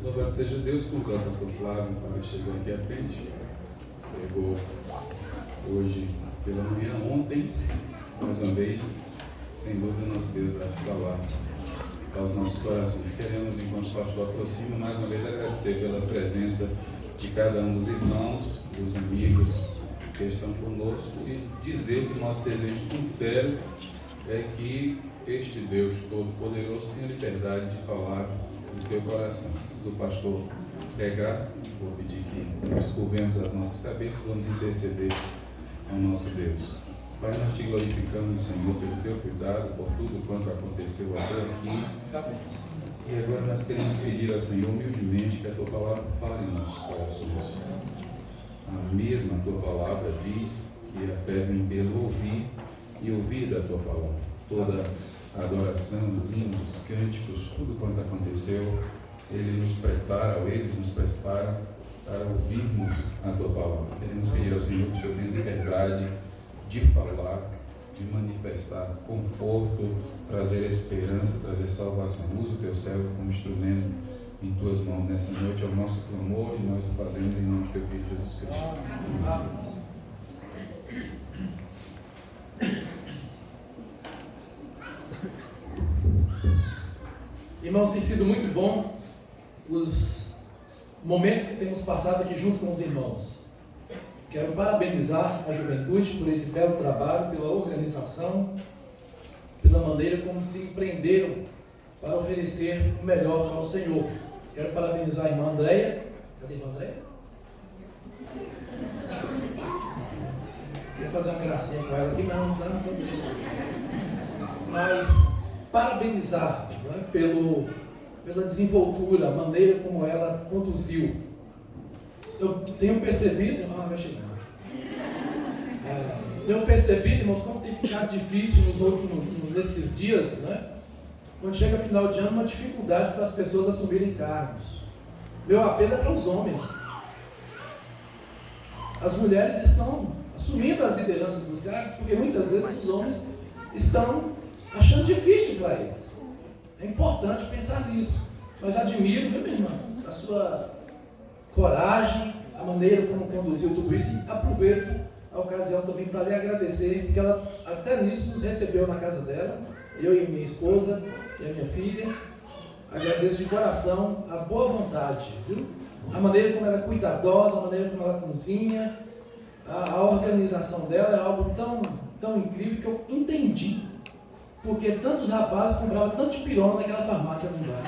Louvado seja Deus por causa do pastor Flávio, para chegar aqui à frente. Pegou hoje pela manhã, ontem, mais uma vez, sem dúvida, nosso Deus vai falar aos nossos corações. Queremos, enquanto o pastor aproxima, mais uma vez agradecer pela presença de cada um dos irmãos, dos amigos que estão conosco e dizer que o nosso desejo sincero é que este Deus Todo-Poderoso tenha liberdade de falar do seu coração. Antes do pastor pregar, vou pedir que nós curvemos as nossas cabeças, vamos interceder ao nosso Deus. Pai, nós te glorificamos, Senhor, pelo teu cuidado, por tudo quanto aconteceu até aqui. E agora nós queremos pedir ao Senhor humildemente que a tua palavra fale em nossos corações. A mesma tua palavra diz que a fé vem pelo ouvir e ouvir da tua palavra. Toda a adoração, os hinos, os cânticos, tudo quanto aconteceu, eles nos preparam para ouvirmos a Tua palavra. Queremos pedir ao Senhor que o Senhor tenha liberdade de falar, de manifestar conforto, trazer esperança, trazer salvação. Usa o Teu servo como instrumento em Tuas mãos nessa noite. É o nosso clamor e nós o fazemos em nome do Teu Filho Jesus Cristo. Amém. Irmãos, tem sido muito bom os momentos que temos passado aqui junto com os irmãos. Quero parabenizar a juventude por esse belo trabalho, pela organização, pela maneira como se empreenderam para oferecer o melhor para o Senhor. Quero parabenizar a irmã Andréia. Cadê a irmã Andréia? Queria fazer uma gracinha com ela aqui, mas não está. Mas parabenizar, né, pela desenvoltura, a maneira como ela conduziu. Eu tenho percebido, vai chegar. Tenho percebido, irmãos, como tem ficado difícil nesses dias, né? Quando chega final de ano, uma dificuldade para as pessoas assumirem cargos. Meu apelo é para os homens. As mulheres estão assumindo as lideranças dos cargos, porque muitas vezes os homens estão achando difícil para eles. É importante pensar nisso. Mas admiro, viu, minha irmã, a sua coragem, a maneira como conduziu tudo isso, e aproveito a ocasião também para lhe agradecer, porque ela até nisso nos recebeu na casa dela, eu e minha esposa e a minha filha. Agradeço de coração a boa vontade, viu? A maneira como ela é cuidadosa, a maneira como ela cozinha, a organização dela é algo tão incrível que eu entendi porque tantos rapazes compravam tanto de pirona naquela farmácia no bairro.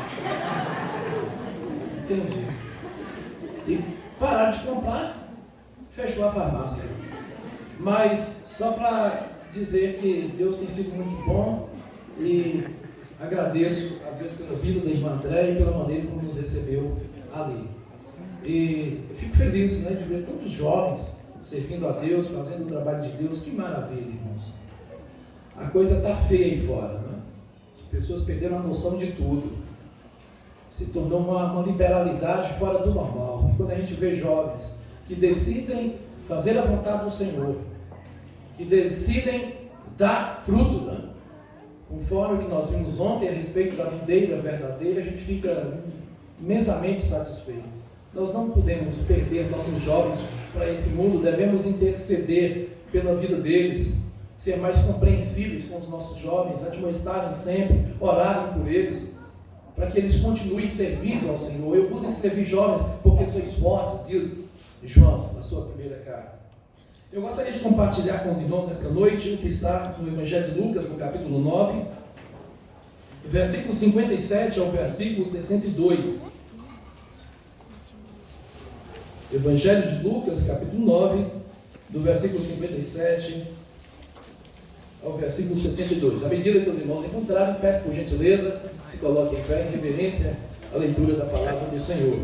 Entendi. E pararam de comprar, fechou a farmácia. Mas só para dizer que Deus tem sido muito bom e agradeço a Deus pela vida da irmã Andréia e pela maneira como nos recebeu ali. E eu fico feliz, né, de ver tantos jovens servindo a Deus, fazendo o trabalho de Deus. Que maravilha, irmãos. A coisa está feia aí fora, né? As pessoas perderam a noção de tudo. Se tornou uma liberalidade fora do normal. E quando a gente vê jovens que decidem fazer a vontade do Senhor, que decidem dar fruto, né? Conforme o que nós vimos ontem a respeito da videira verdadeira, a gente fica imensamente satisfeito. Nós não podemos perder nossos jovens para esse mundo, devemos interceder pela vida deles, ser mais compreensíveis com os nossos jovens, admoestarem sempre, orarem por eles, para que eles continuem servindo ao Senhor. Eu vos escrevi, jovens, porque sois fortes, diz João, na sua primeira carta. Eu gostaria de compartilhar com os irmãos nesta noite o que está no Evangelho de Lucas, no capítulo 9, versículo 57 ao versículo 62. Evangelho de Lucas, capítulo 9, do versículo 57 ao versículo 62. À medida que os irmãos encontrarem, peço por gentileza que se coloquem em pé em reverência à leitura da palavra do Senhor.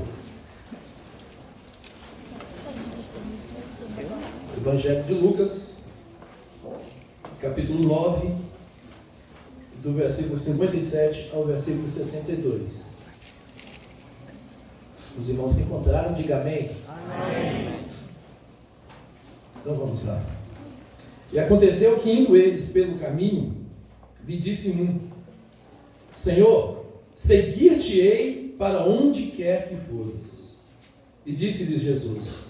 Evangelho de Lucas, capítulo 9, do versículo 57 ao versículo 62. Os irmãos que encontraram, digam amém. Amém. Então vamos lá. E aconteceu que, indo eles pelo caminho, lhe disse um: Senhor, seguir-te-ei para onde quer que fores. E disse-lhes Jesus: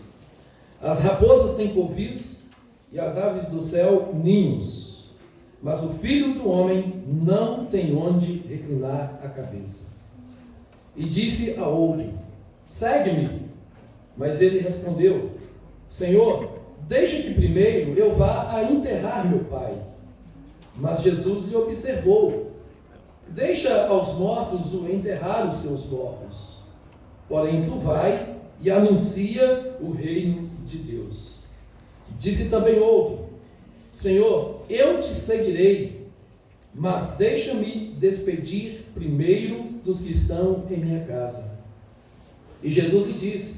As raposas têm covis e as aves do céu ninhos, mas o Filho do Homem não tem onde reclinar a cabeça. E disse a outro: Segue-me. Mas ele respondeu: Senhor, deixa que primeiro eu vá a enterrar meu pai. Mas Jesus lhe observou: Deixa aos mortos o enterrar os seus mortos. Porém tu vai e anuncia o reino de Deus. Disse também outro: Senhor, eu te seguirei, mas deixa-me despedir primeiro dos que estão em minha casa. E Jesus lhe disse: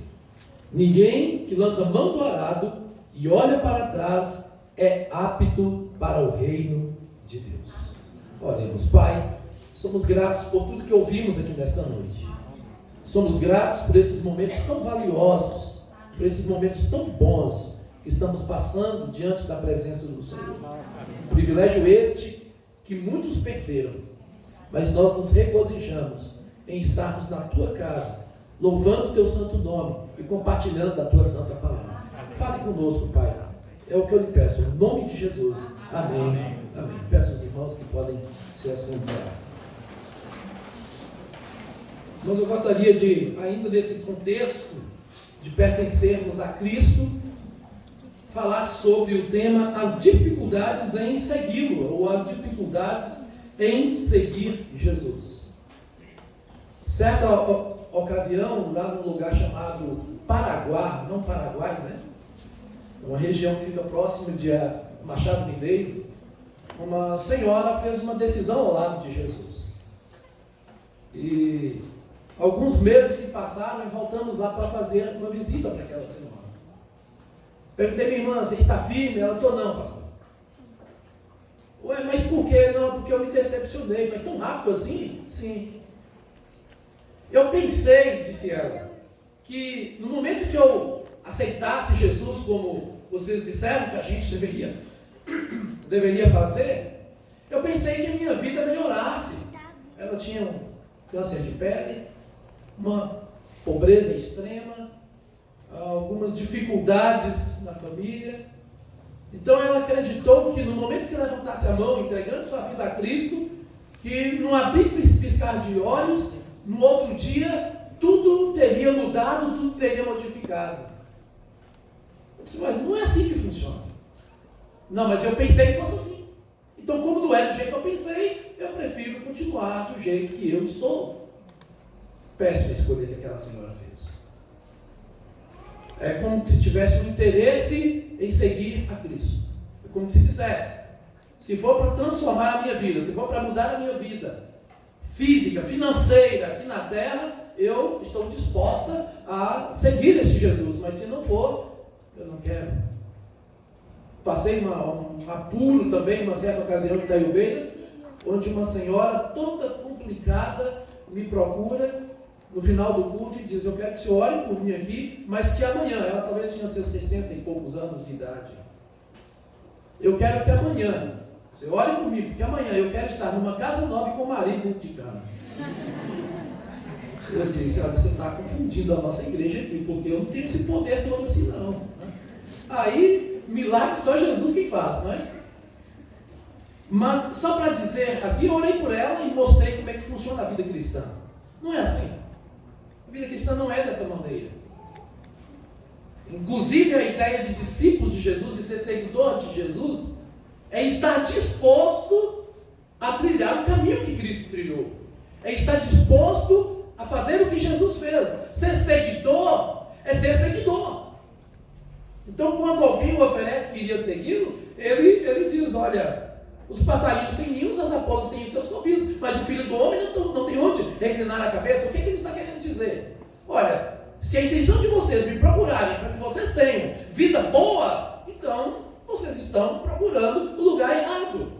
Ninguém que lança mão do arado e olha para trás é apto para o reino de Deus. Oremos. Pai, somos gratos por tudo que ouvimos aqui nesta noite. Somos gratos por esses momentos tão valiosos, por esses momentos tão bons que estamos passando diante da presença do Senhor. Privilégio este que muitos perderam, mas nós nos regozijamos em estarmos na tua casa, louvando o teu santo nome e compartilhando da tua santa palavra. Fale conosco, Pai. É o que eu lhe peço, em nome de Jesus. Amém. Amém. Peço aos irmãos que podem se assentar. Mas eu gostaria de, ainda nesse contexto de pertencermos a Cristo, falar sobre o tema as dificuldades em segui-lo, ou as dificuldades em seguir Jesus. Certa ocasião, lá num lugar chamado Paraguai, não Paraguai, né? Uma região que fica próxima de Machado Mineiro, uma senhora fez uma decisão ao lado de Jesus. E alguns meses se passaram e voltamos lá para fazer uma visita para aquela senhora. Perguntei, minha irmã, você está firme? Ela, estou não, pastor. Ué, mas por quê? Não, porque eu me decepcionei. Mas tão rápido assim? Sim. Eu pensei, disse ela, que no momento que eu aceitasse Jesus como vocês disseram que a gente deveria fazer, eu pensei que a minha vida melhorasse. Ela tinha um câncer de pele, uma pobreza extrema, algumas dificuldades na família. Então ela acreditou que no momento que levantasse a mão, entregando sua vida a Cristo, que não abrir piscar de olhos, no outro dia tudo teria mudado, tudo teria modificado. Eu disse, mas não é assim que funciona. Não, mas eu pensei que fosse assim. Então, como não é do jeito que eu pensei, eu prefiro continuar do jeito que eu estou. Péssima escolha que aquela senhora fez. É como se tivesse um interesse em seguir a Cristo. É como se dissesse, se for para transformar a minha vida, se for para mudar a minha vida física, financeira aqui na terra, eu estou disposta a seguir esse Jesus, mas se não for, eu não quero. Passei um apuro também, uma certa ocasião em Itaiobeiras, onde uma senhora toda complicada me procura no final do culto e diz, eu quero que você ore por mim aqui, mas que amanhã, ela talvez tinha seus 60 e poucos anos de idade, eu quero que amanhã você ore por mim, porque amanhã eu quero estar numa casa nova e com o marido dentro de casa. Eu disse, olha, você está confundindo a nossa igreja aqui, porque eu não tenho esse poder todo assim não. Aí, milagre só Jesus quem faz, não é? Mas, só para dizer aqui, eu orei por ela e mostrei como é que funciona a vida cristã. Não é assim. A vida cristã não é dessa maneira. Inclusive, a ideia de discípulo de Jesus, de ser seguidor de Jesus, é estar disposto a trilhar o caminho que Cristo trilhou. É estar disposto a fazer o que Jesus fez. Ser seguidor é ser seguidor. Então, quando alguém o oferece que iria segui-lo, ele diz, olha, os passarinhos têm ninhos, as raposas têm os seus covis, mas o Filho do Homem não tem onde reclinar a cabeça. O que ele está querendo dizer? Olha, se a intenção de vocês me procurarem para que vocês tenham vida boa, então vocês estão procurando o lugar errado.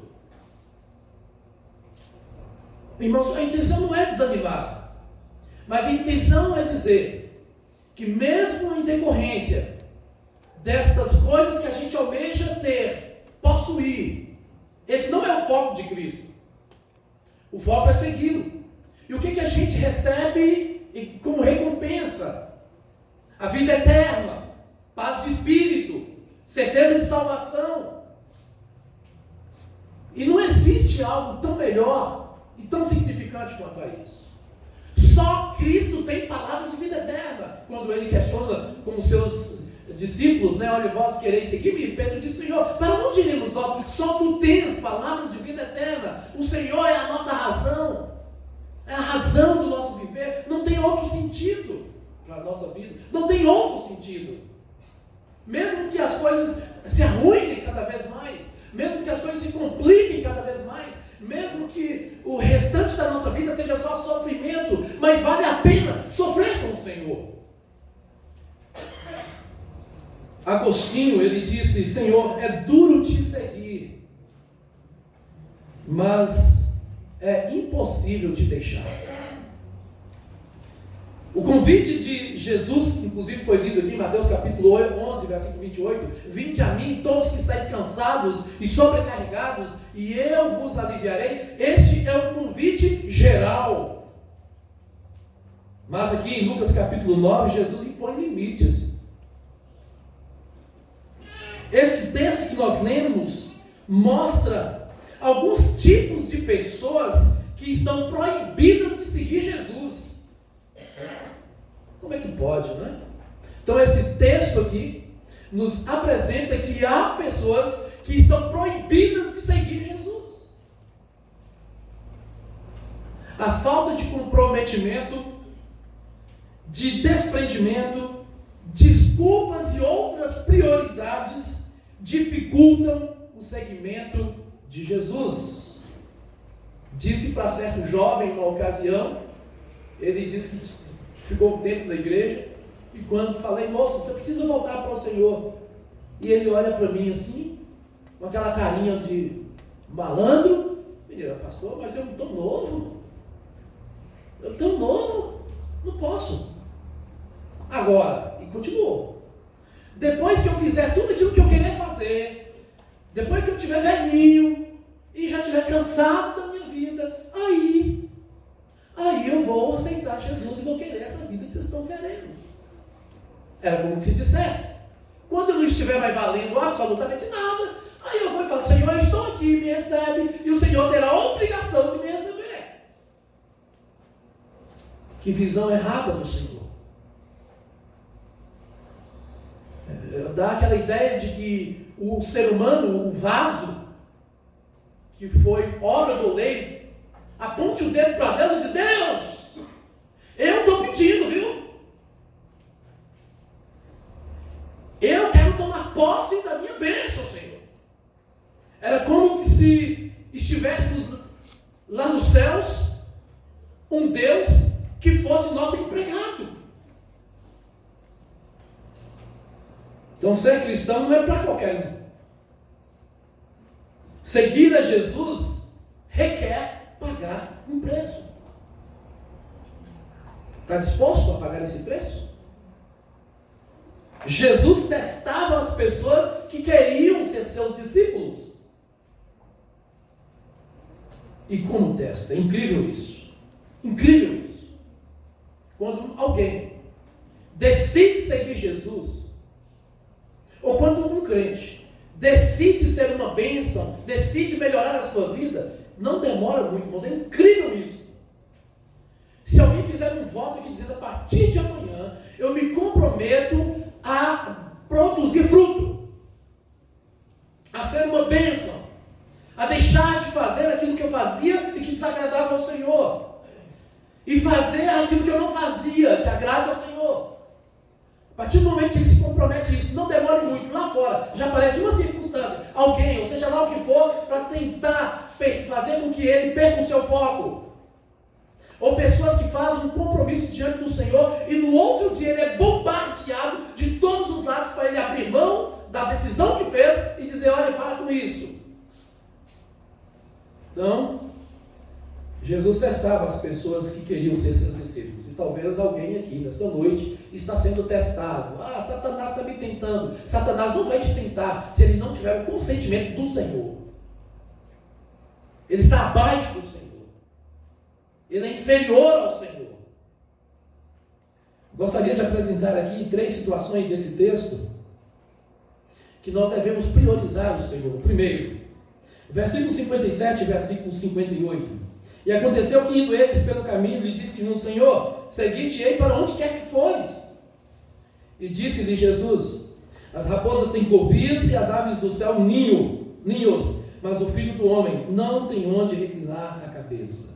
Irmãos, a intenção não é desanimar, mas a intenção é dizer que mesmo em decorrência destas coisas que a gente almeja ter, possuir, esse não é o foco de Cristo. O foco é segui-lo. E o que a gente recebe como recompensa? A vida eterna, paz de espírito, certeza de salvação. E não existe algo tão melhor e tão significante quanto a isso. Só Cristo tem palavras de vida eterna. Quando ele questiona com os seus discípulos, né? Olha, vós quereis seguir-me? Pedro disse, Senhor, para onde iremos nós? Só tu tens palavras de vida eterna. O Senhor é a nossa razão. É a razão do nosso viver. Não tem outro sentido para a nossa vida. Não tem outro sentido. Mesmo que as coisas se arruinem cada vez mais, mesmo que as coisas se compliquem cada vez mais, mesmo que o restante da nossa vida seja só sofrimento, mas vale a pena sofrer com o Senhor. Agostinho, ele disse, Senhor, é duro te seguir, mas é impossível te deixar. O convite de Jesus, inclusive foi lido aqui em Mateus capítulo 11, versículo 28, vinde a mim todos que estáis cansados e sobrecarregados, e eu vos aliviarei. Este é o convite geral. Mas aqui em Lucas capítulo 9, Jesus impõe limites. Esse texto que nós lemos mostra alguns tipos de pessoas que estão proibidas de seguir Jesus. Como é que pode, não é? Então esse texto aqui nos apresenta que há pessoas que estão proibidas de seguir Jesus. A falta de comprometimento, de desprendimento, desculpas e outras prioridades dificultam o seguimento de Jesus. Disse para certo jovem, uma ocasião, ele disse que ficou um tempo na igreja, e quando falei, moço, você precisa voltar para o Senhor, e ele olha para mim assim, com aquela carinha de malandro, e diz, pastor, mas eu estou novo, não posso. Agora, e continuou, depois que eu fizer tudo aquilo que eu querer fazer, depois que eu estiver velhinho, e já estiver cansado da minha vida, aí eu vou aceitar Jesus e vou querer essa vida que vocês estão querendo. Era como se dissesse, quando eu não estiver mais valendo absolutamente nada, aí eu vou e falo, Senhor, eu estou aqui, me recebe, e o Senhor terá a obrigação de me receber. Que visão errada do Senhor. Dá aquela ideia de que o ser humano, o vaso, que foi obra do oleiro, aponte o dedo para Deus e diz, Deus, eu estou pedindo, viu? Eu quero tomar posse da minha bênção, Senhor. Era como se estivéssemos lá nos céus, um Deus que fosse nosso empregado. Então ser cristão não é para qualquer um. Seguir a Jesus requer pagar um preço. Está disposto a pagar esse preço? Jesus testava as pessoas que queriam ser seus discípulos. E como testa? É incrível isso. Incrível isso. Quando alguém decide seguir Jesus, ou quando um crente decide ser uma bênção, decide melhorar a sua vida, não demora muito, irmãos, é incrível isso. Se alguém fizer um voto aqui dizendo, a partir de amanhã, eu me comprometo a produzir fruto, a ser uma bênção, a deixar de fazer aquilo que eu fazia e que desagradava ao Senhor, e fazer aquilo que eu não fazia, que agrade ao Senhor. A partir do momento que ele se compromete a isso, não demore muito, lá fora já aparece uma circunstância, alguém, ou seja lá o que for, para tentar fazer com que ele perca o seu foco. Ou pessoas que fazem um compromisso diante do Senhor e no outro dia ele é bombardeado de todos os lados para ele abrir mão da decisão que fez e dizer, olha, para com isso. Então, Jesus testava as pessoas que queriam ser seus discípulos. E talvez alguém aqui, nesta noite, está sendo testado. Satanás está me tentando. Satanás não vai te tentar se ele não tiver o consentimento do Senhor. Ele está abaixo do Senhor. Ele é inferior ao Senhor. Gostaria de apresentar aqui 3 situações desse texto que nós devemos priorizar o Senhor. Primeiro, versículo 57 e versículo 58. E aconteceu que, indo eles pelo caminho, lhe disse um, Senhor, seguir-te-ei para onde quer que fores. E disse-lhe Jesus, as raposas têm covis e as aves do céu ninhos, mas o Filho do Homem não tem onde reclinar a cabeça.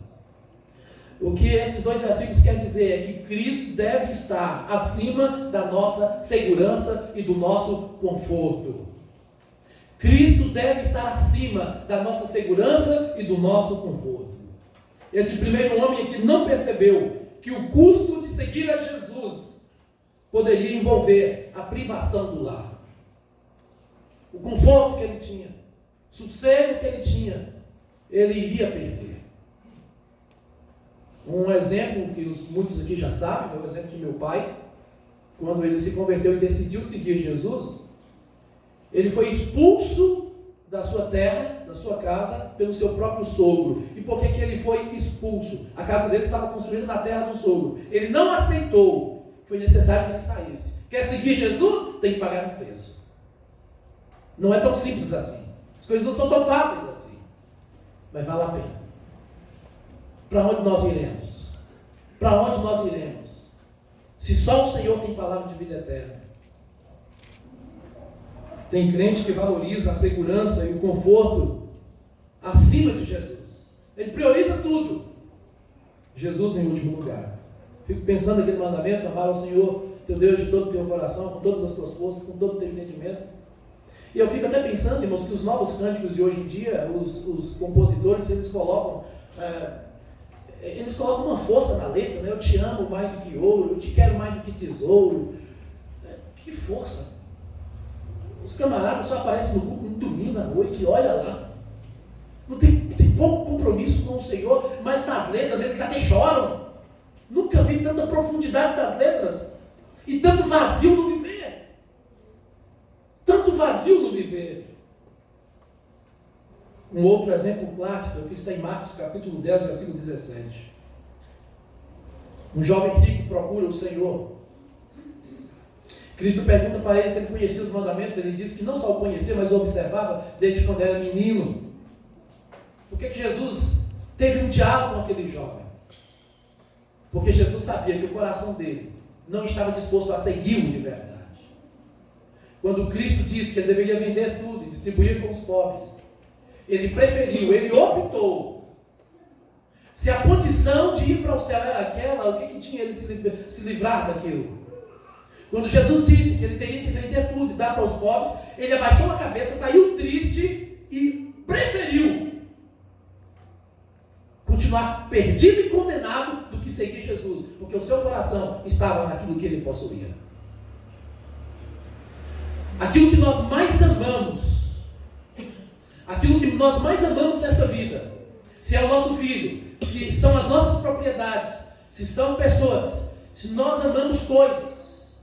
O que esses 2 versículos querem dizer é que Cristo deve estar acima da nossa segurança e do nosso conforto. Cristo deve estar acima da nossa segurança e do nosso conforto. Esse primeiro homem aqui não percebeu que o custo de seguir a Jesus poderia envolver a privação do lar. O conforto que ele tinha, o sossego que ele tinha, ele iria perder. Um exemplo que muitos aqui já sabem, é o exemplo de meu pai. Quando ele se converteu e decidiu seguir Jesus, ele foi expulso da sua terra, da sua casa, pelo seu próprio sogro. E por que ele foi expulso? A casa dele estava construída na terra do sogro. Ele não aceitou. Foi necessário que ele saísse. Quer seguir Jesus? Tem que pagar um preço. Não é tão simples assim. As coisas não são tão fáceis assim. Mas vale a pena. Para onde nós iremos? Para onde nós iremos? Se só o Senhor tem palavra de vida eterna. Tem crente que valoriza a segurança e o conforto acima de Jesus. Ele prioriza tudo. Jesus em último lugar. Fico pensando aqui no mandamento: amar ao Senhor teu Deus de todo o teu coração, com todas as tuas forças, com todo o teu entendimento. E eu fico até pensando, irmãos, que os novos cânticos de hoje em dia, os compositores, eles colocam uma força na letra, né? Eu te amo mais do que ouro, eu te quero mais do que tesouro. Que força! Os camaradas só aparecem no culto no domingo à noite, e olha lá. Não tem pouco compromisso com o Senhor, mas nas letras eles até choram. Nunca vi tanta profundidade das letras e tanto vazio no viver. Tanto vazio no viver. Um outro exemplo clássico que está em Marcos capítulo 10, versículo 17. Um jovem rico procura o Senhor. Cristo pergunta para ele se ele conhecia os mandamentos. Ele disse que não só o conhecia, mas o observava desde quando era menino. Por que Jesus teve um diálogo com aquele jovem? Porque Jesus sabia que o coração dele não estava disposto a segui-lo de verdade. Quando Cristo disse que ele deveria vender tudo e distribuir com os pobres, ele preferiu, ele optou. Se a condição de ir para o céu era aquela, o que tinha ele se livrar daquilo? Quando Jesus disse que ele teria que vender tudo e dar para os pobres, ele abaixou a cabeça, saiu triste e preferiu continuar perdido e condenado do que seguir Jesus, porque o seu coração estava naquilo que ele possuía. Aquilo que nós mais amamos, aquilo que nós mais amamos nesta vida, se é o nosso filho, se são as nossas propriedades, se são pessoas, se nós amamos coisas,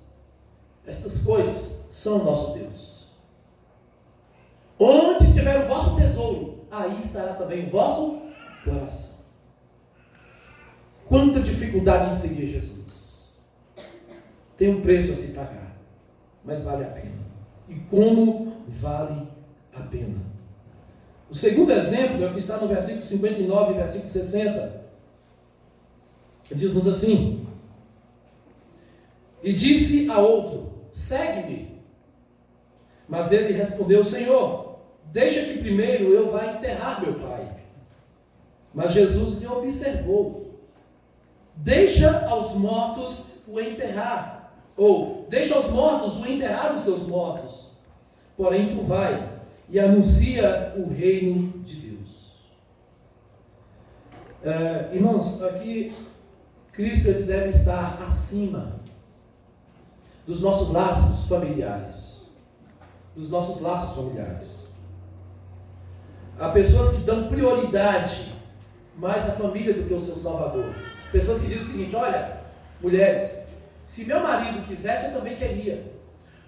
estas coisas são o nosso Deus. Onde estiver o vosso tesouro, aí estará também o vosso coração. Quanta dificuldade em seguir Jesus. Tem um preço a se pagar, mas vale a pena. E como vale a pena? O segundo exemplo é o que está no versículo 59 e versículo 60. Diz-nos assim: e disse a outro: segue-me. Mas ele respondeu: Senhor, deixa que primeiro eu vá enterrar meu pai. Mas Jesus lhe observou: deixa aos mortos o enterrar. Ou, deixa aos mortos o enterrar os seus mortos. Porém, tu vai e anuncia o reino de Deus. Irmãos, aqui Cristo ele deve estar acima dos nossos laços familiares. Dos nossos laços familiares. Há pessoas que dão prioridade mais à família do que ao seu Salvador. Pessoas que dizem o seguinte: olha, mulheres, se meu marido quisesse, eu também queria.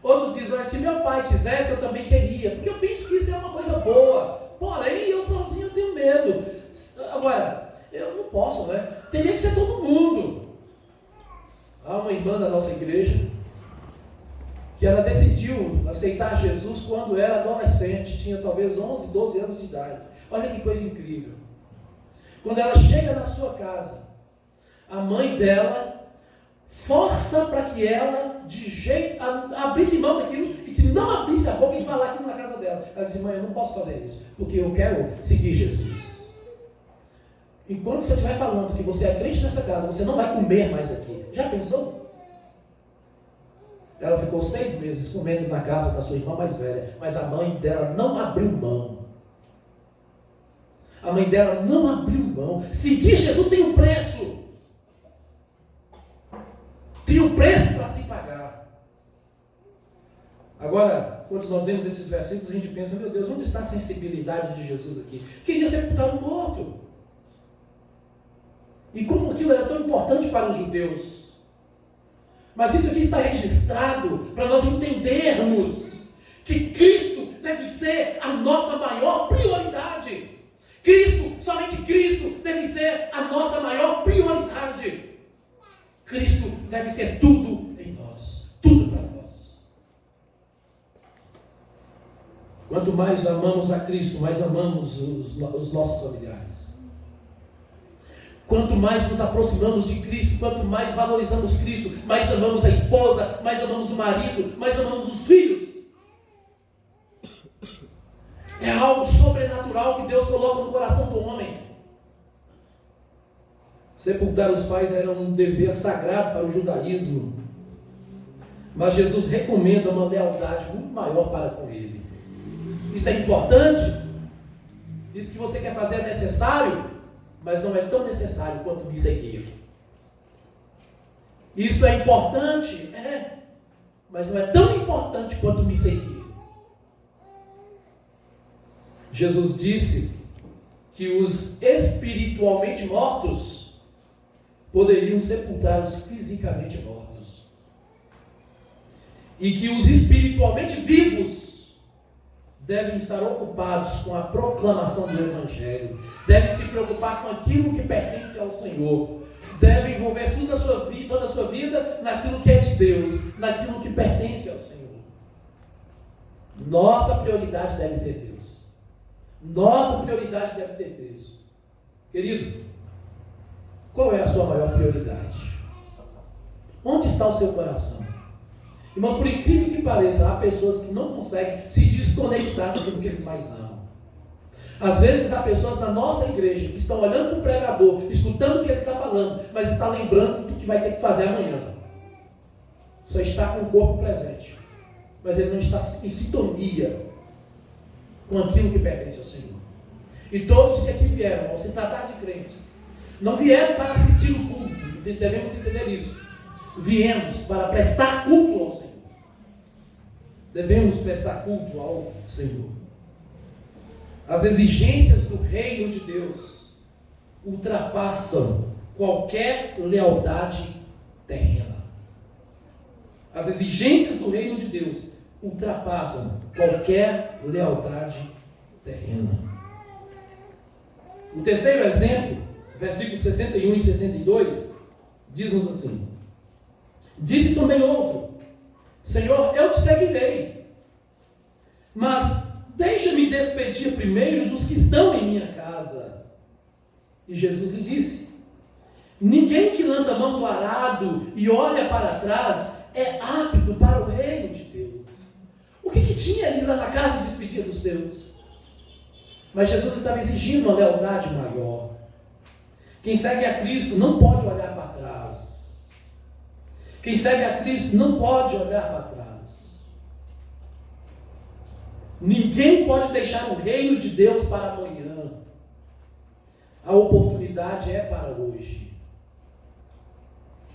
Outros dizem: olha, se meu pai quisesse, eu também queria. Porque eu penso que isso é uma coisa boa. Porém, eu sozinho tenho medo. Agora, eu não posso, né? Teria que ser todo mundo. Há uma irmã da nossa igreja que ela decidiu aceitar Jesus quando era adolescente. Tinha talvez 11, 12 anos de idade. Olha que coisa incrível. Quando ela chega na sua casa, a mãe dela força para que ela abrisse mão daquilo e que não abrisse a boca e falar aquilo na casa dela. Ela disse: mãe, eu não posso fazer isso, porque eu quero seguir Jesus. Enquanto você estiver falando que você é crente nessa casa, você não vai comer mais aqui. Já pensou? Ela ficou 6 meses comendo na casa da sua irmã mais velha, mas a mãe dela não abriu mão. A mãe dela não abriu mão. Seguir Jesus tem um preço. Tem um preço para se pagar. Agora, quando nós lemos esses versículos, a gente pensa: meu Deus, onde está a sensibilidade de Jesus aqui? Queria sepultar um morto. E como aquilo era tão importante para os judeus. Mas isso aqui está registrado para nós entendermos que Cristo deve ser a nossa maior prioridade. Somente Cristo deve ser a nossa maior prioridade. Cristo deve ser tudo em nós, tudo para nós. Quanto mais amamos a Cristo, mais amamos os nossos familiares. Quanto mais nos aproximamos de Cristo, quanto mais valorizamos Cristo, mais amamos a esposa, mais amamos o marido, mais amamos os filhos. É algo sobrenatural que Deus coloca no coração do homem. Sepultar os pais era um dever sagrado para o judaísmo. Mas Jesus recomenda uma lealdade muito maior para com ele. Isso é importante? Isso que você quer fazer é necessário? Mas não é tão necessário quanto me seguir. Isso é importante? É. Mas não é tão importante quanto me seguir. Jesus disse que os espiritualmente mortos poderiam sepultar os fisicamente mortos. E que os espiritualmente vivos devem estar ocupados com a proclamação do Evangelho. Devem se preocupar com aquilo que pertence ao Senhor. Devem envolver toda a sua vida naquilo que é de Deus, naquilo que pertence ao Senhor. Nossa prioridade deve ser Deus. Nossa prioridade deve ser Deus. Querido, qual é a sua maior prioridade? Onde está o seu coração? Irmãos, por incrível que pareça, há pessoas que não conseguem se desconectar daquilo que eles mais amam. Às vezes há pessoas na nossa igreja que estão olhando para o pregador, escutando o que ele está falando, mas está lembrando do que vai ter que fazer amanhã. Só está com o corpo presente, mas ele não está em sintonia com aquilo que pertence ao Senhor. E todos que aqui vieram, ao se tratar de crentes, não vieram para assistir o culto, devemos entender isso. Viemos para prestar culto ao Senhor. Devemos prestar culto ao Senhor. As exigências do reino de Deus ultrapassam qualquer lealdade terrena. As exigências do reino de Deus ultrapassam qualquer lealdade terrena. O terceiro exemplo, versículos 61 e 62, diz-nos assim: disse também outro: Senhor, eu te seguirei, mas deixa-me despedir primeiro dos que estão em minha casa. E Jesus lhe disse: ninguém que lança a mão do arado e olha para trás é apto para o reino de Deus. O que tinha ali lá na casa de despedir dos seus? Mas Jesus estava exigindo uma lealdade maior. Quem segue a Cristo não pode olhar para trás. Quem segue a Cristo não pode olhar para trás. Ninguém pode deixar o reino de Deus para amanhã. A oportunidade é para hoje.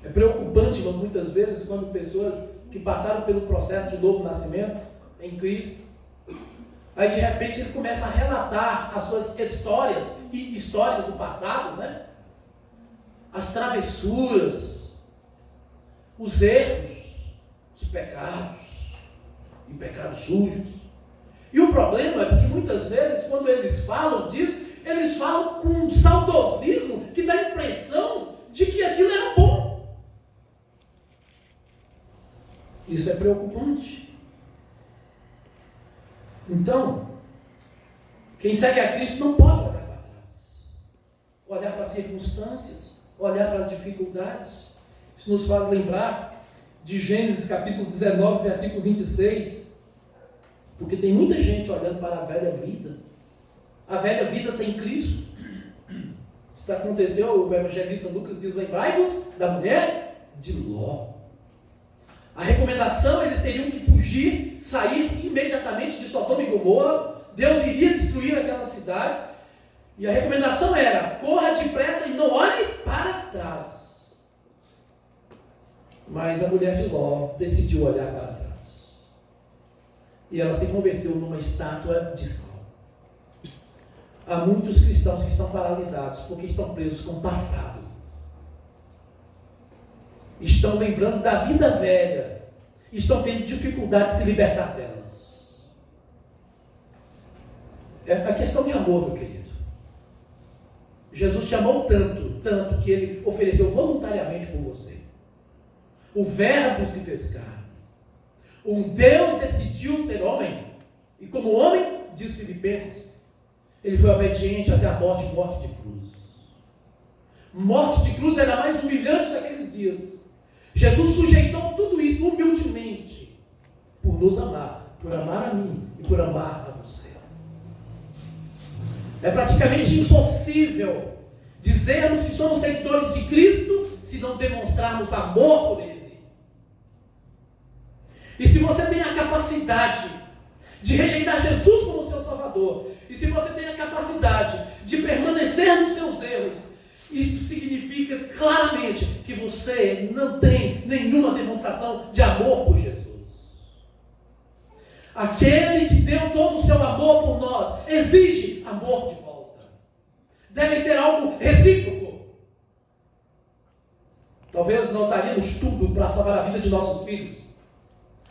É preocupante, irmãos, muitas vezes, quando pessoas que passaram pelo processo de novo nascimento em Cristo, aí de repente ele começa a relatar as suas histórias e histórias do passado, né? As travessuras, os erros, os pecados e pecados sujos. E o problema é porque muitas vezes quando eles falam disso, eles falam com um saudosismo que dá a impressão de que aquilo era bom. Isso é preocupante. Então, quem segue a Cristo não pode olhar para trás, olhar para as circunstâncias, olhar para as dificuldades. Isso nos faz lembrar de Gênesis capítulo 19, versículo 26, porque tem muita gente olhando para a velha vida sem Cristo. Isso aconteceu, o evangelista Lucas diz: lembrai-vos da mulher de Ló. A recomendação, eles teriam que fugir, sair imediatamente de Sodoma e Gomorra. Deus iria destruir aquelas cidades. E a recomendação era: corra depressa e não olhe para trás. Mas a mulher de Ló decidiu olhar para trás. E ela se converteu numa estátua de sal. Há muitos cristãos que estão paralisados porque estão presos com o passado. estão lembrando da vida velha, estão tendo dificuldade de se libertar delas. É a questão de amor, meu querido. Jesus te amou tanto que ele ofereceu voluntariamente por você. O Verbo se fez carne. Um Deus decidiu ser homem. E como homem, diz Filipenses, ele foi obediente até a morte de cruz. Morte de cruz era a mais humilhante daqueles dias. Jesus sujeitou tudo isso humildemente por nos amar, por amar a mim e por amar a você. É praticamente impossível dizermos que somos seguidores de Cristo se não demonstrarmos amor por Ele. E se você tem a capacidade de rejeitar Jesus como seu Salvador, e se você tem a capacidade de permanecer nos seus erros, isso significa claramente que você não tem nenhuma demonstração de amor por Jesus. Aquele que deu todo o seu amor por nós exige amor de volta. Deve ser algo recíproco. Talvez nós daríamos tudo para salvar a vida de nossos filhos.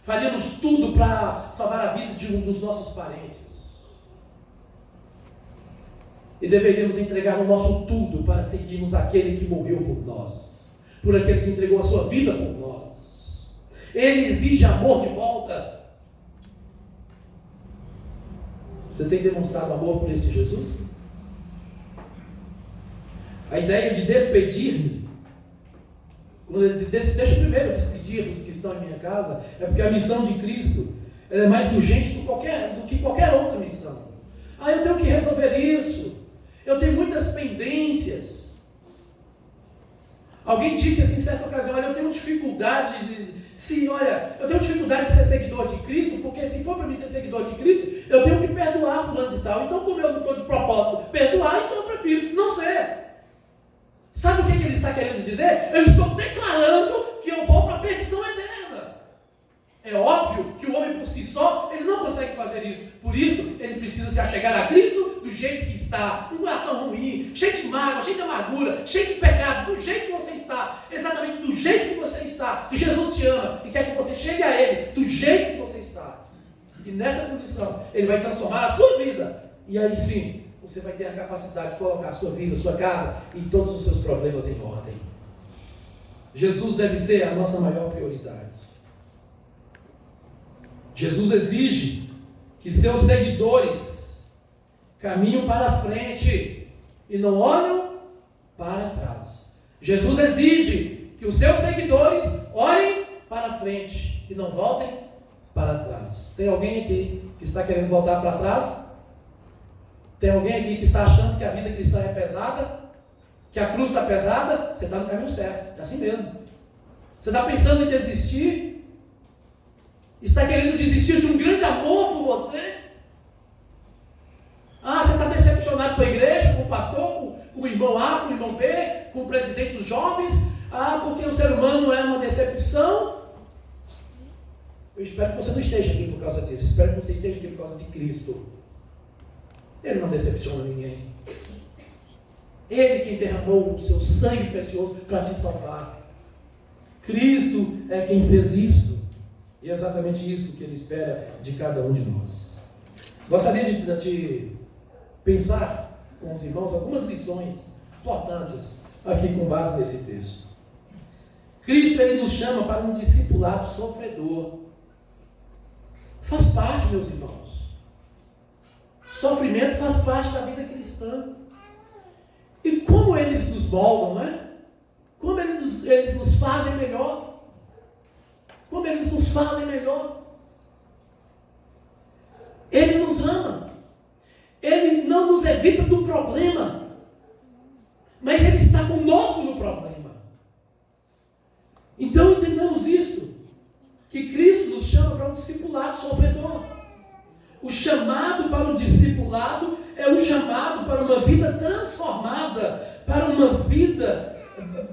Faríamos tudo para salvar a vida de um dos nossos parentes. E deveríamos entregar o nosso tudo para seguirmos aquele que morreu por nós, por aquele que entregou a sua vida por nós. Ele exige amor de volta. Você tem demonstrado amor por esse Jesus? A ideia de despedir-me, quando ele diz, deixa eu primeiro despedir os que estão em minha casa, é porque a missão de Cristo ela é mais urgente do que qualquer outra missão. Eu tenho que resolver isso. Eu tenho muitas pendências. Alguém disse assim em certa ocasião, eu tenho dificuldade de ser seguidor de Cristo, porque se for para mim ser seguidor de Cristo, eu tenho que perdoar fulano de tal. Então, como eu não estou de propósito perdoar, então eu prefiro não ser. Sabe o que ele está querendo dizer? Eu estou declarando que eu vou para a perdição eterna. É óbvio que o homem por si só, ele não consegue fazer isso. Por isso, ele precisa se achegar a Cristo do jeito que está, com um coração ruim, cheio de mágoa, cheio de amargura, cheio de pecado, do jeito que você está, exatamente do jeito que você está, que Jesus te ama e quer que você chegue a Ele do jeito que você está. E nessa condição, Ele vai transformar a sua vida. E aí sim, você vai ter a capacidade de colocar a sua vida, a sua casa e todos os seus problemas em ordem. Jesus deve ser a nossa maior prioridade. Jesus exige que seus seguidores caminhem para frente e não olhem para trás. Jesus exige que os seus seguidores olhem para frente e não voltem para trás. Tem alguém aqui que está querendo voltar para trás? Tem alguém aqui que está achando que a vida cristã é pesada? Que a cruz está pesada? Você está no caminho certo. É assim mesmo. Você está pensando em desistir? Está querendo desistir de um grande amor por você? Você está decepcionado com a igreja, com o pastor, com o irmão A, com o irmão B, com o presidente dos jovens? Porque o ser humano é uma decepção? Eu espero que você não esteja aqui por causa disso. Eu espero que você esteja aqui por causa de Cristo. Ele não decepciona ninguém. Ele quem derramou o seu sangue precioso para te salvar. Cristo é quem fez isso. E é exatamente isso que Ele espera de cada um de nós. Gostaria de pensar com os irmãos algumas lições importantes aqui com base nesse texto. Cristo, Ele nos chama para um discipulado sofredor. Faz parte, meus irmãos. Sofrimento faz parte da vida cristã. E como eles nos moldam, não é? Como eles nos fazem melhor. Como eles nos fazem melhor. Ele nos ama. Ele não nos evita do problema. Mas Ele está conosco no problema. Então entendamos isto. Que Cristo nos chama para um discipulado sofredor. O chamado para o discipulado é o chamado para uma vida transformada, para uma vida,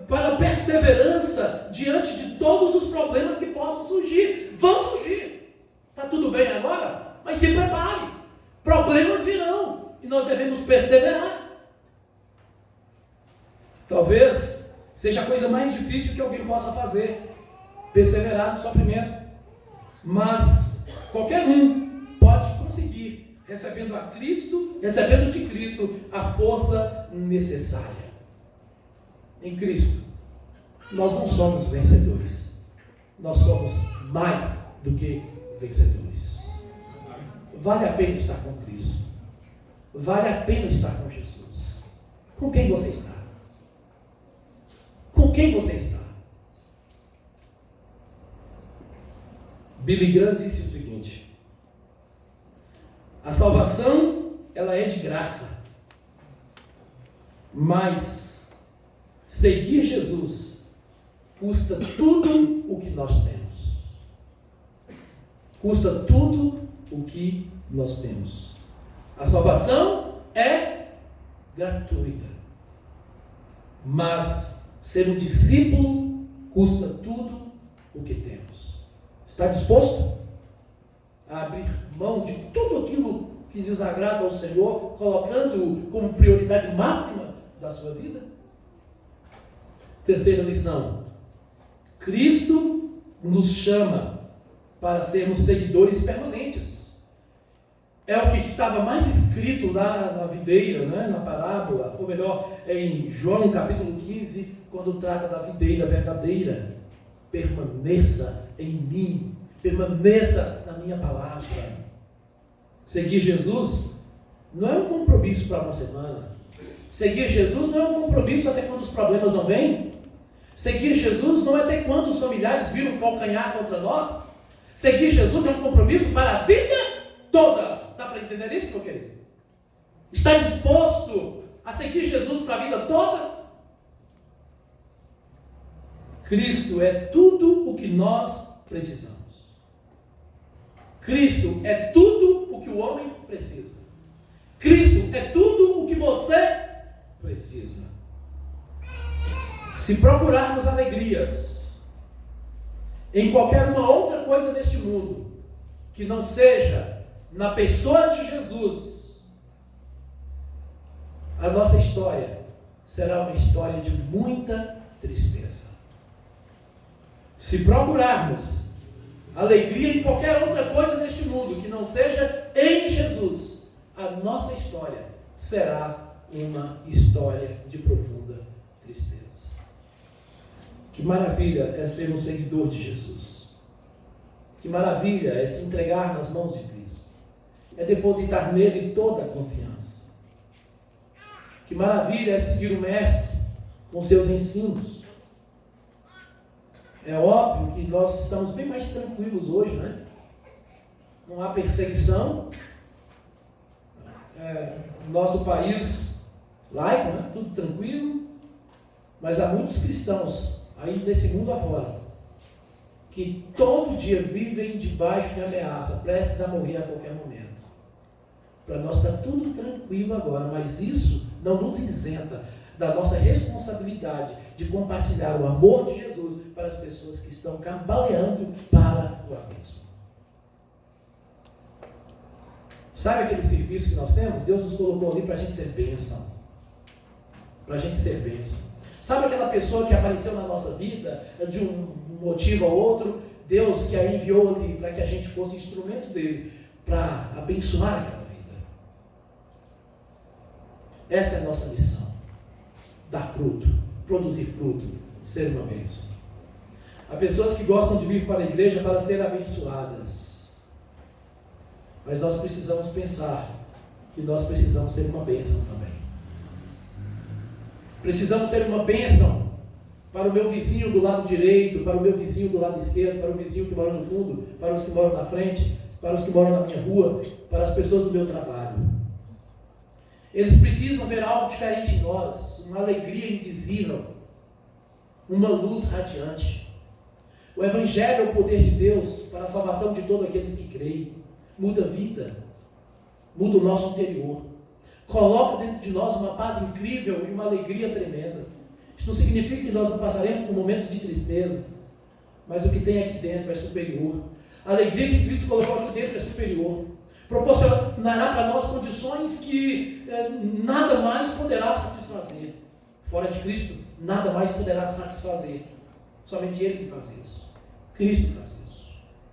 para perseverança diante de todos os problemas que possam surgir. Vão surgir. Está tudo bem agora? Mas se prepare. Problemas virão e nós devemos perseverar. Talvez seja a coisa mais difícil que alguém possa fazer, perseverar no sofrimento. Mas qualquer um pode conseguir, recebendo de Cristo a força necessária. Em Cristo, nós não somos vencedores, nós somos mais do que vencedores. Vale a pena estar com Cristo, vale a pena estar com Jesus. Com quem você está? Com quem você está? Billy Graham disse o seguinte: a salvação, ela é de graça, mas seguir Jesus custa tudo o que nós temos. Custa tudo o que nós temos. A salvação é gratuita, mas ser um discípulo custa tudo o que temos. Está disposto a abrir mão de tudo aquilo que desagrada ao Senhor, colocando-o como prioridade máxima da sua vida? Terceira lição: Cristo nos chama para sermos seguidores permanentes. É o que estava mais escrito lá na videira, né, na parábola, ou melhor, em João capítulo 15, quando trata da videira verdadeira. Permaneça em mim, permaneça na minha palavra. Seguir Jesus não é um compromisso para uma semana. Seguir Jesus não é um compromisso até quando os problemas não vêm. Seguir Jesus não é até quando os familiares viram calcanhar contra nós. Seguir Jesus é um compromisso para a vida toda. Dá para entender isso, meu querido? Está disposto a seguir Jesus para a vida toda? Cristo é tudo o que nós precisamos. Cristo é tudo o que o homem precisa. Cristo é tudo o que você precisa. Se procurarmos alegrias em qualquer uma outra coisa neste mundo, que não seja na pessoa de Jesus, a nossa história será uma história de muita tristeza. Se procurarmos alegria em qualquer outra coisa neste mundo que não seja em Jesus, a nossa história será uma história de profunda tristeza. Que maravilha é ser um seguidor de Jesus. Que maravilha é se entregar nas mãos de Cristo. É depositar nele toda a confiança. Que maravilha é seguir o Mestre com seus ensinos. É óbvio que nós estamos bem mais tranquilos hoje, né? Não há perseguição. Nosso país laico, né? Tudo tranquilo. Mas há muitos cristãos aí nesse mundo afora que todo dia vivem debaixo de ameaça, prestes a morrer a qualquer momento. Para nós está tudo tranquilo agora, mas isso não nos isenta da nossa responsabilidade de compartilhar o amor de Jesus para as pessoas que estão cambaleando para o abismo. Sabe aquele serviço que nós temos? Deus nos colocou ali para a gente ser bênção. Para a gente ser bênção. Sabe aquela pessoa que apareceu na nossa vida de um motivo ou outro? Deus que a enviou ali para que a gente fosse instrumento dele para abençoar aquela vida. Essa é a nossa missão. Dar fruto, produzir fruto, ser uma bênção. Há pessoas que gostam de vir para a igreja para ser abençoadas. Mas nós precisamos pensar que nós precisamos ser uma bênção também. Precisamos ser uma bênção para o meu vizinho do lado direito, para o meu vizinho do lado esquerdo, para o vizinho que mora no fundo, para os que moram na frente, para os que moram na minha rua, para as pessoas do meu trabalho. Eles precisam ver algo diferente em nós, uma alegria indizível, uma luz radiante. O Evangelho é o poder de Deus para a salvação de todos aqueles que creem. Muda a vida, muda o nosso interior, coloca dentro de nós uma paz incrível e uma alegria tremenda. Isso não significa que nós não passaremos por momentos de tristeza, mas o que tem aqui dentro é superior. A alegria que Cristo colocou aqui dentro é superior. Proporcionará para nós condições que nada mais poderá satisfazer. Fora de Cristo, nada mais poderá satisfazer. Somente Ele que faz isso. Cristo faz isso.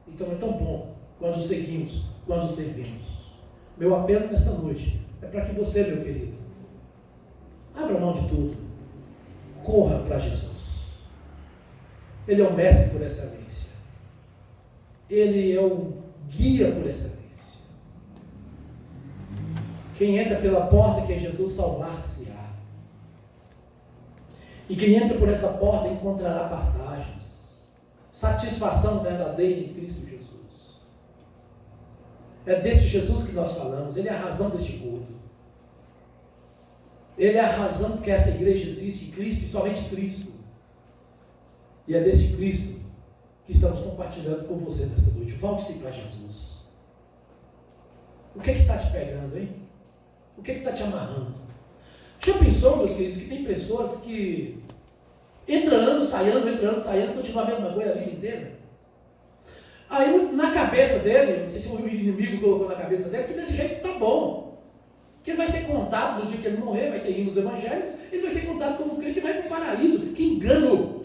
Então é tão bom quando seguimos, quando servimos. Meu apelo nesta noite é para que você, meu querido, abra mão de tudo. Corra para Jesus. Ele é o mestre por excelência. Ele é o guia por excelência. Quem entra pela porta que é Jesus, salvar-se-á. E quem entra por essa porta encontrará pastagens, satisfação verdadeira em Cristo Jesus. É deste Jesus que nós falamos. Ele é a razão deste culto. Ele é a razão porque esta igreja existe, Cristo e somente Cristo. E é deste Cristo que estamos compartilhando com você nesta noite. Volte-se para Jesus. O que está te pegando, hein? O que está te amarrando? Já pensou, meus queridos, que tem pessoas que entra ano, sai ano, continua a mesma coisa a vida inteira? Aí na cabeça dele, não sei se o inimigo colocou na cabeça dele, que desse jeito está bom. Que ele vai ser contado no dia que ele morrer, vai ter hinos evangélicos, ele vai ser contado como um crente que vai para o paraíso. Que engano!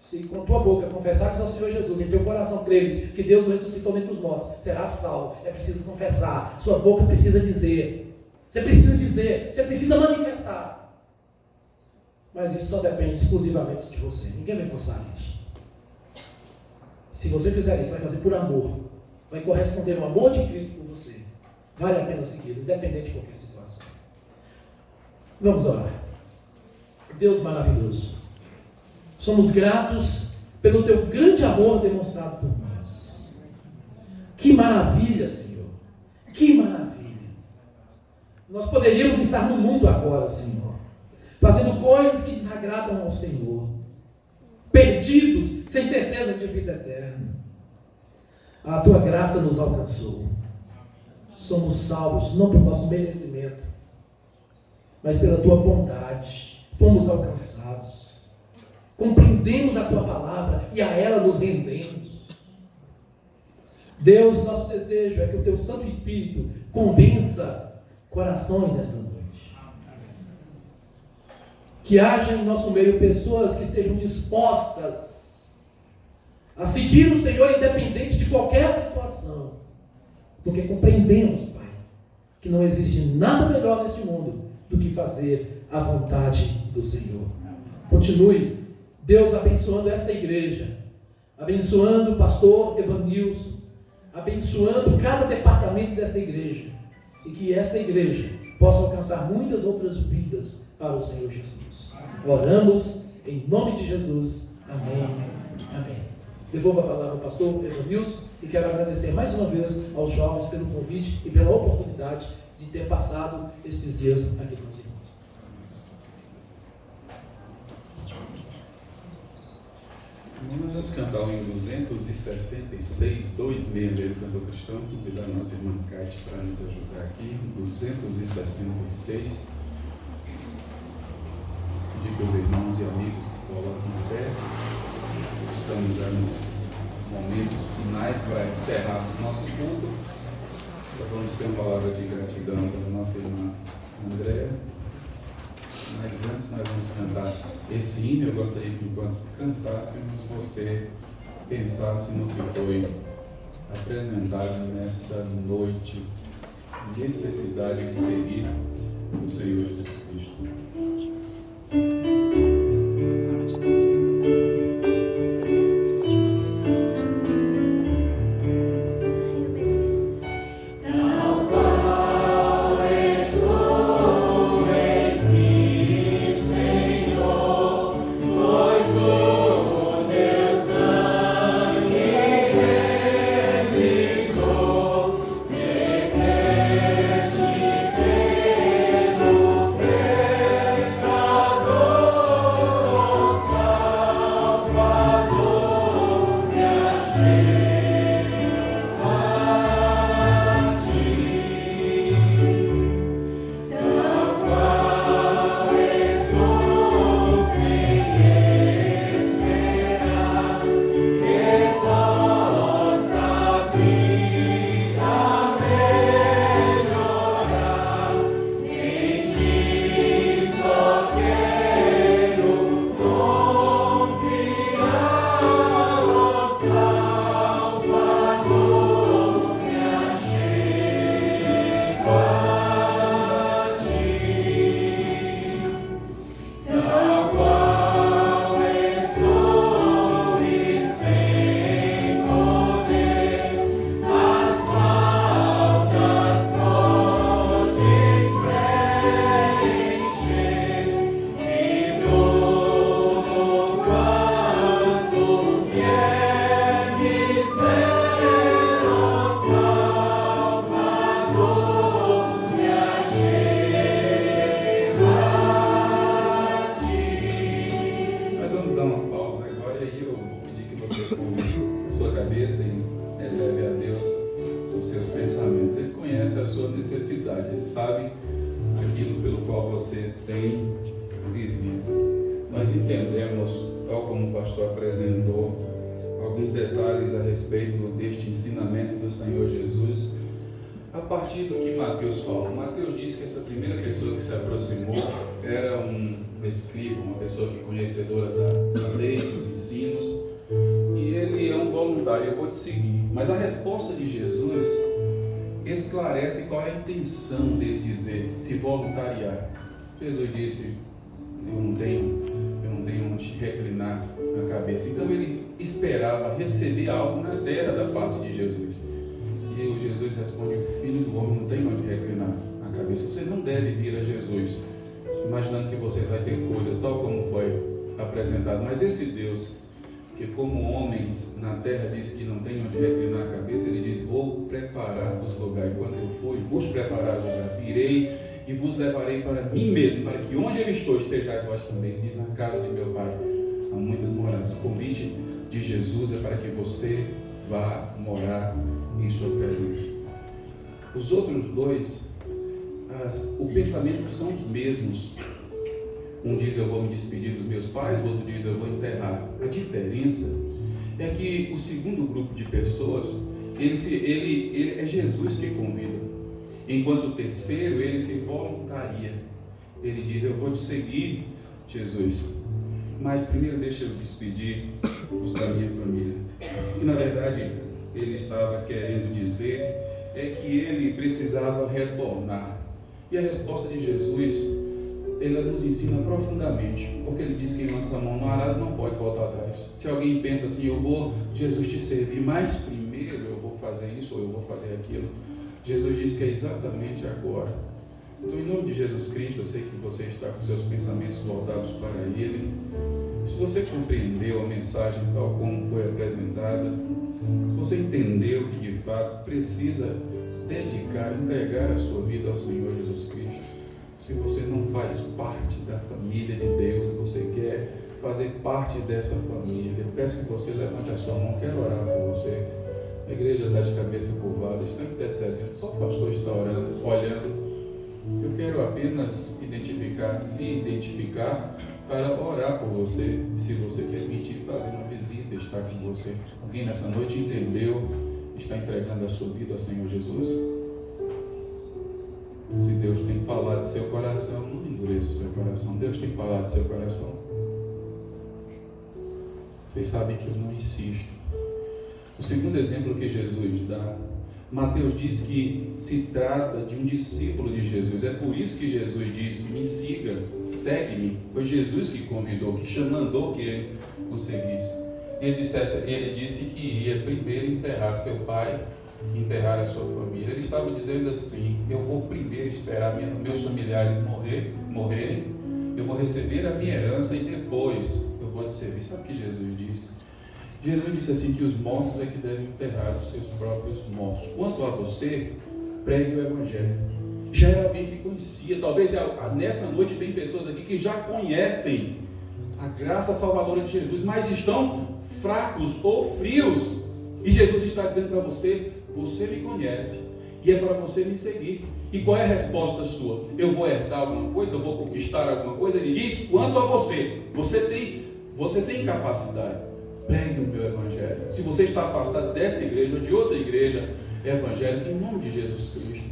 Se com tua boca confessares ao Senhor Jesus, em teu coração creres que Deus o ressuscitou dentre os mortos, serás salvo. É preciso confessar, sua boca precisa dizer. Você precisa manifestar. Mas isso só depende exclusivamente de você. Ninguém vai forçar isso. Se você fizer isso, vai fazer por amor. Vai corresponder ao amor de Cristo por você. Vale a pena segui-lo, independente de qualquer situação. Vamos orar. Deus maravilhoso, somos gratos pelo teu grande amor demonstrado por nós. Que maravilha, Senhor. Que maravilha. Nós poderíamos estar no mundo agora, Senhor, fazendo coisas que desagradam ao Senhor, perdidos, sem certeza de vida eterna. A tua graça nos alcançou. Somos salvos, não pelo nosso merecimento, mas pela tua bondade. Fomos alcançados. Compreendemos a tua palavra e a ela nos rendemos. Deus, nosso desejo é que o teu Santo Espírito convença corações nesta noite. Que haja em nosso meio pessoas que estejam dispostas a seguir o Senhor independente de qualquer situação. Porque compreendemos, Pai, que não existe nada melhor neste mundo do que fazer a vontade do Senhor. Continue, Deus, abençoando esta igreja, abençoando o pastor Evanilson, abençoando cada departamento desta igreja, e que esta igreja possa alcançar muitas outras vidas para o Senhor Jesus. Oramos em nome de Jesus. Amém. Amém. Devolvo a palavra ao pastor Evanilson e quero agradecer mais uma vez aos jovens pelo convite e pela oportunidade de ter passado estes dias aqui com os irmãos. Nós vamos cantar o hino 266, 266 do cantor cristão. Convidar a nossa irmã Kate para nos ajudar aqui. 266. Pedir que os irmãos e amigos se coloquem de pé. Estamos já nos momentos finais para encerrar o nosso culto. Já vamos ter uma palavra de gratidão para a nossa irmã Andréa. Mas antes nós vamos cantar esse hino. Eu gostaria que enquanto cantássemos você pensasse no que foi apresentado nessa noite, necessidade de seguir o Senhor Jesus Cristo. tem vivido. Nós entendemos, tal como o pastor apresentou, alguns detalhes a respeito deste ensinamento do Senhor Jesus, a partir do que Mateus falou. Mateus disse que essa primeira pessoa que se aproximou era um escriba, uma pessoa que conhecedora da lei, dos ensinos, e ele é um voluntário, eu vou te seguir. Mas a resposta de Jesus esclarece qual é a intenção dele dizer, se voluntariar. Jesus disse, eu não tenho onde reclinar na cabeça. Então ele esperava receber algo na terra da parte de Jesus. E aí Jesus responde, o Filho do Homem não tem onde reclinar na cabeça. Você não deve vir a Jesus imaginando que você vai ter coisas tal como foi apresentado. Mas esse Deus, que como homem na terra disse que não tem onde reclinar a cabeça, ele diz, vou preparar-vos lugar. Enquanto eu for, vos preparar lugar, irei e vos levarei para mim mesmo, para que onde eu estou estejais vós também. Ele diz, na casa de meu Pai há muitas moradas. O convite de Jesus é para que você vá morar em sua presença. Os outros dois, o pensamento são os mesmos. Um diz, eu vou me despedir dos meus pais, o outro diz, eu vou enterrar. A diferença é que o segundo grupo de pessoas, ele é Jesus que convida, enquanto o terceiro, ele se voluntaria. Ele diz, eu vou te seguir, Jesus, mas primeiro deixa eu despedir os da minha família. E na verdade, ele estava querendo dizer é que ele precisava retornar. E a resposta de Jesus, ela nos ensina profundamente, porque ele diz que quem lança a mão no arado não pode voltar atrás. Se alguém pensa assim, eu vou, Jesus, te servir, mas primeiro eu vou fazer isso ou eu vou fazer aquilo, Jesus diz que é exatamente agora. Então, em nome de Jesus Cristo, eu sei que você está com seus pensamentos voltados para Ele. Se você compreendeu a mensagem tal como foi apresentada, se você entendeu que de fato precisa dedicar, entregar a sua vida ao Senhor Jesus Cristo, se você não faz parte da família de Deus, você quer fazer parte dessa família, eu peço que você levante a sua mão, quero orar por você. A igreja está de cabeça curvada, está intercedendo, só o pastor está orando, olhando. Eu quero apenas lhe identificar para orar por você, se você permitir fazer uma visita, estar com você. Alguém nessa noite entendeu, está entregando a sua vida ao Senhor Jesus? Se Deus tem falado de seu coração, não endureça o seu coração. Deus tem falado de seu coração. Vocês sabem que eu não insisto. O segundo exemplo que Jesus dá, Mateus diz que se trata de um discípulo de Jesus. É por isso que Jesus diz, me siga, segue-me. Foi Jesus que convidou, que mandou que ele o seguisse. Ele disse que iria primeiro enterrar seu pai, enterrar a sua família. Ele estava dizendo assim, eu vou primeiro esperar meus familiares morrerem, eu vou receber a minha herança e depois eu vou te servir. Sabe o que Jesus disse? Jesus disse assim, que os mortos é que devem enterrar os seus próprios mortos. Quanto a você, pregue o Evangelho. Já era alguém que conhecia, talvez nessa noite tem pessoas aqui que já conhecem a graça salvadora de Jesus, mas estão fracos ou frios. E Jesus está dizendo para você, você me conhece e é para você me seguir. E qual é a resposta sua? Eu vou herdar alguma coisa? Eu vou conquistar alguma coisa? Ele diz, quanto a você, você tem capacidade. Pregue o meu Evangelho. Se você está afastado dessa igreja ou de outra igreja evangélica, em nome de Jesus Cristo,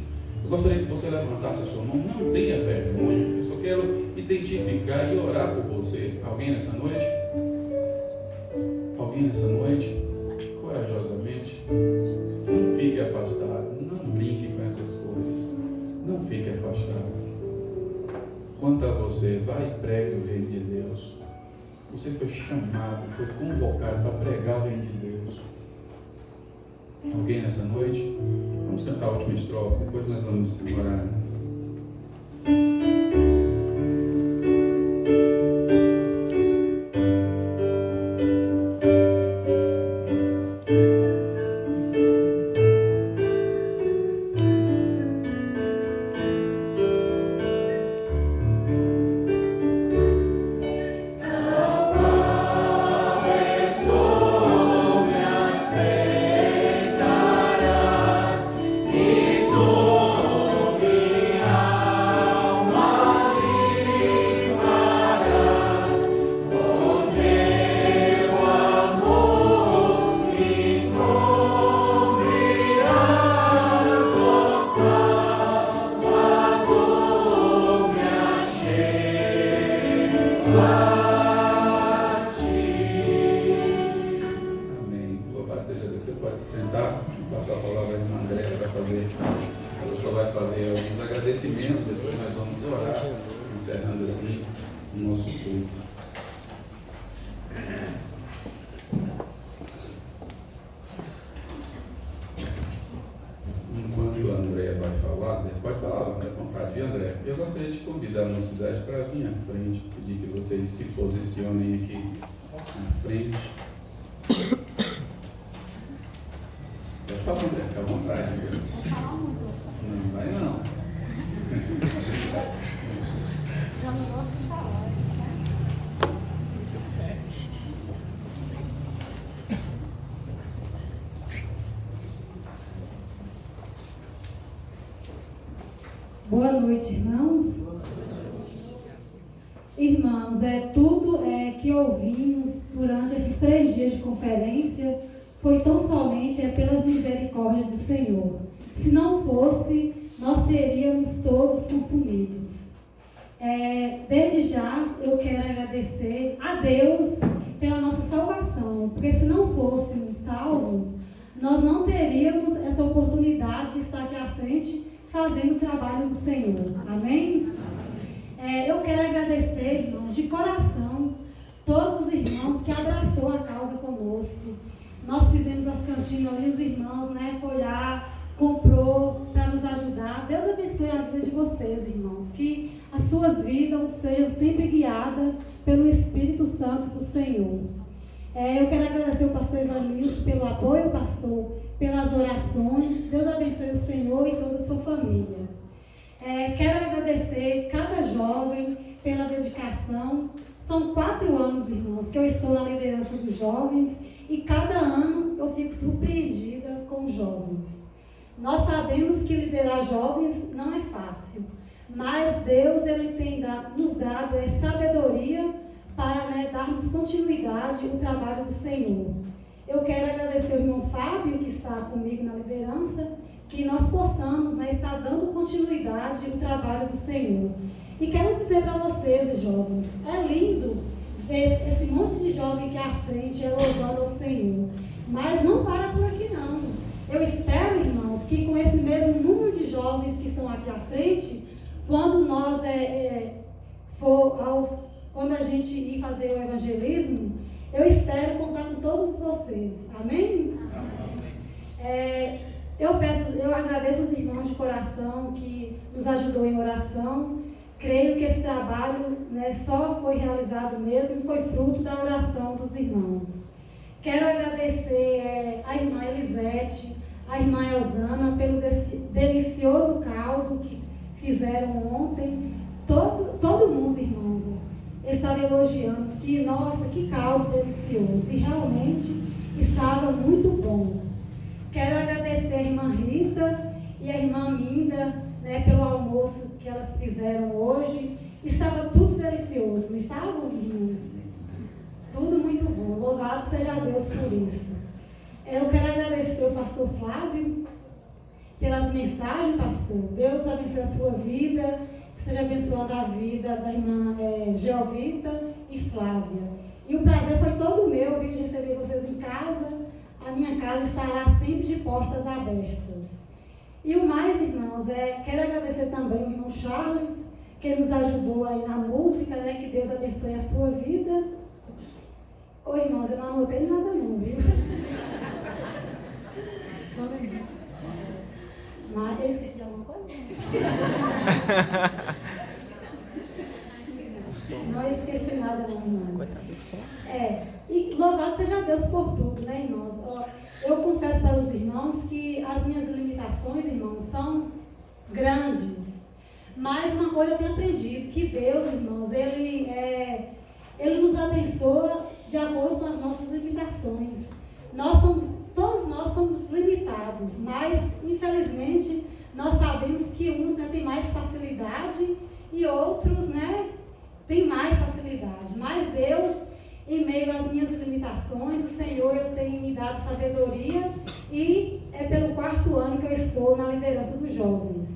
eu gostaria que você levantasse a sua mão. Não tenha vergonha. Eu só quero identificar e orar por você. Alguém nessa noite? Alguém nessa noite? Corajosamente. Não fique afastado. Não brinque com essas coisas. Não fique afastado. Quanto a você, vai e pregue o reino de Deus. Você foi chamado, foi convocado para pregar o reino de Deus. Alguém nessa noite? Vamos cantar a última estrofe, depois nós vamos orar. E tu Vamos orar, encerrando assim o nosso culto. Enquanto a Andréia vai falar, pode falar, à vontade, viu, Andréia? Eu gostaria de convidar a mocidade para vir à frente, pedir que vocês se posicionem aqui na frente. Pode falar, Andréia, fica à vontade. Viu? Não vai não. Já não gosto de falar. Boa noite, irmãos. Irmãos, tudo que ouvimos durante esses 3 dias de conferência foi tão somente pelas misericórdias do Senhor. Se não fosse, nós seríamos todos consumidos. Desde já, eu quero agradecer a Deus pela nossa salvação, porque se não fôssemos salvos, nós não teríamos essa oportunidade de estar aqui à frente fazendo o trabalho do Senhor. Amém? Eu quero agradecer, irmãos, de coração, todos os irmãos que abraçou a causa conosco. Nós fizemos as cantinas ali, os irmãos, foi lá, comprou para nos ajudar. Deus abençoe a vida de vocês, irmãos. Que as suas vidas sejam sempre guiadas pelo Espírito Santo do Senhor. Eu quero agradecer ao pastor Evanilson pelo apoio, pastor, pelas orações. Deus abençoe o Senhor e toda a sua família. Quero agradecer cada jovem pela dedicação. São 4 anos, irmãos, que eu estou na liderança dos jovens e cada ano eu fico surpreendida com os jovens. Nós sabemos que liderar jovens não é fácil, mas Deus ele tem nos dado sabedoria para darmos continuidade ao trabalho do Senhor. Eu quero agradecer ao irmão Fábio, que está comigo na liderança, que nós possamos estar dando continuidade ao trabalho do Senhor. E quero dizer para vocês, jovens, é lindo ver esse monte de jovem aqui à frente louvando ao Senhor. Mas não para por aqui não. Eu espero, irmãos, que com esse mesmo número de jovens que estão aqui à frente, quando nós quando a gente ir fazer o evangelismo, eu espero contar com todos vocês. Amém? Eu agradeço os irmãos de coração que nos ajudou em oração. Creio que esse trabalho só foi realizado mesmo e foi fruto da oração dos irmãos. Quero agradecer a irmã Elisete, a irmã Elzana, pelo delicioso caldo que fizeram ontem. Todo mundo, irmãos, estava elogiando que, nossa, que caldo delicioso. E realmente estava muito bom. Quero agradecer a irmã Rita e a irmã Minda, pelo almoço que elas fizeram hoje. Estava tudo delicioso, não estavam, irmãs? Tudo muito bom. Louvado seja Deus por isso. Eu quero agradecer ao pastor Flávio pelas mensagens, pastor. Deus abençoe a sua vida, esteja abençoando a vida da irmã Geovita e Flávia. E o prazer foi todo meu de receber vocês em casa. A minha casa estará sempre de portas abertas. E o mais, irmãos, quero agradecer também ao irmão Charles, que nos ajudou aí na música, que Deus abençoe a sua vida. Ô, irmãos, eu não anotei nada não, viu? Mas eu esqueci de alguma coisa? Não esqueci nada não, irmãos. E louvado seja Deus por tudo, irmãos? Eu confesso para os irmãos que as minhas limitações, irmãos, são grandes. Mas uma coisa eu tenho aprendido, que Deus, irmãos, Ele nos abençoa de acordo com as nossas limitações. Todos nós somos limitados, mas, infelizmente, nós sabemos que uns têm mais facilidade e outros, têm mais facilidade. Mas Deus, em meio às minhas limitações, o Senhor tem me dado sabedoria e é pelo 4º ano que eu estou na liderança dos jovens.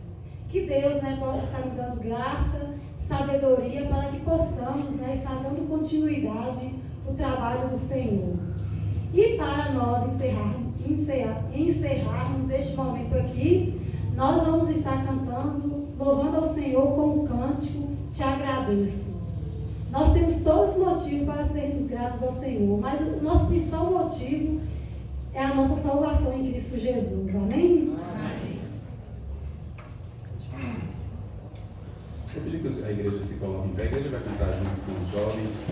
Que Deus possa estar me dando graça, sabedoria, para que possamos estar dando continuidade ao trabalho do Senhor. E para nós encerrarmos este momento aqui, nós vamos estar cantando louvando ao Senhor com um cântico, te agradeço. Nós temos todos os motivos para sermos gratos ao Senhor, mas o nosso principal motivo é a nossa salvação em Cristo Jesus. Amém? Amém. Vou pedir que a igreja se coloque em pé. A igreja vai cantar junto com os jovens.